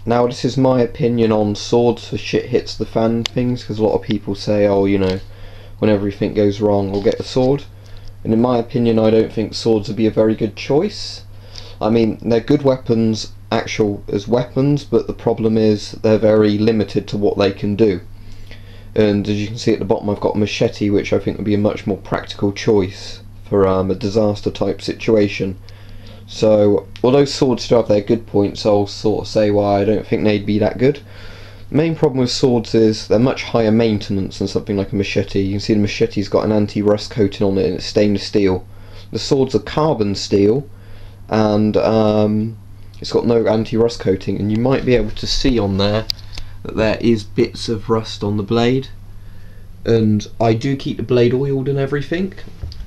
Now this is my opinion on swords for shit hits the fan things, because a lot of people say, oh, you know, when everything goes wrong I'll get a sword, and in my opinion I don't think swords would be a very good choice. I mean, they're good weapons as weapons, but the problem is they're very limited to what they can do. And as you can see at the bottom, I've got a machete, which I think would be a much more practical choice for a disaster type situation. So although swords do have their good points, I'll sort of say why I don't think they'd be that good. The main problem with swords is they're much higher maintenance than something like a machete. You can see the machete's got an anti-rust coating on it and it's stainless steel. The swords are carbon steel, and it's got no anti-rust coating, and you might be able to see on there that there is bits of rust on the blade. And I do keep the blade oiled and everything,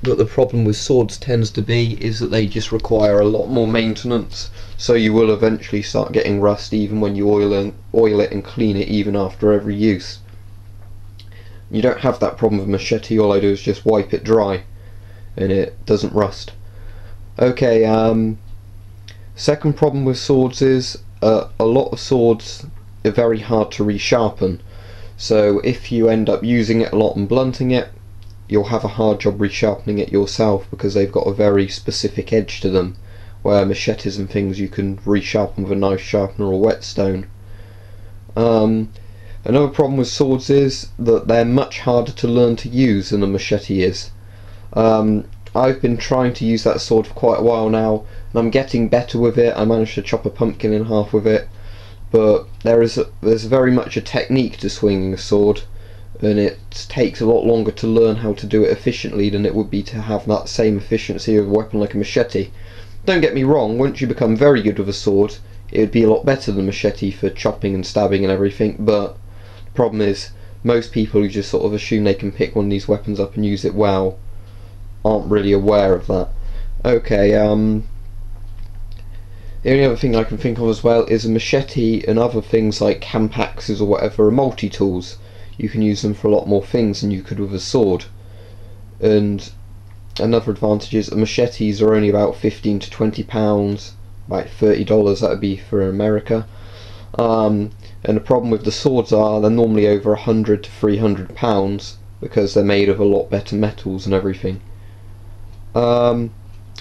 but the problem with swords tends to be is that they just require a lot more maintenance, so you will eventually start getting rust even when you oil it and clean it, even after every use. You don't have that problem with machete. All I do is just wipe it dry and it doesn't rust. Okay, second problem with swords is a lot of swords are very hard to resharpen. So if you end up using it a lot and blunting it, you'll have a hard job resharpening it yourself, because they've got a very specific edge to them, where machetes and things you can resharpen with a knife sharpener or whetstone. Another problem with swords is that they're much harder to learn to use than a machete is. I've been trying to use that sword for quite a while now, and I'm getting better with it. I managed to chop a pumpkin in half with it, but there's very much a technique to swinging a sword, and it takes a lot longer to learn how to do it efficiently than it would be to have that same efficiency of a weapon like a machete. Don't get me wrong, once you become very good with a sword, it would be a lot better than a machete for chopping and stabbing and everything, but the problem is most people who just sort of assume they can pick one of these weapons up and use it well aren't really aware of that. Okay, the only other thing I can think of as well is a machete and other things like camp axes or whatever are multi-tools. You can use them for a lot more things than you could with a sword. And another advantage is machetes are only about 15 to 20 pounds, about $30 that would be for America. And the problem with the swords are they're normally over 100 to 300 pounds, because they're made of a lot better metals and everything.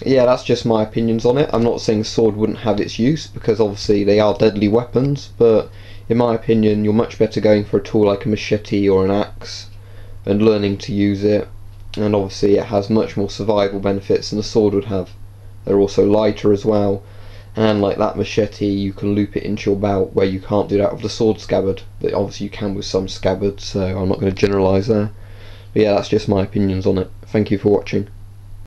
Yeah, that's just my opinions on it. I'm not saying a sword wouldn't have its use, because obviously they are deadly weapons, but in my opinion you're much better going for a tool like a machete or an axe and learning to use it, and obviously it has much more survival benefits than a sword would have. They're also lighter as well, and like that machete you can loop it into your belt, where you can't do that with the sword scabbard, but obviously you can with some scabbards, so I'm not going to generalise there. But yeah, that's just my opinions on it. Thank you for watching.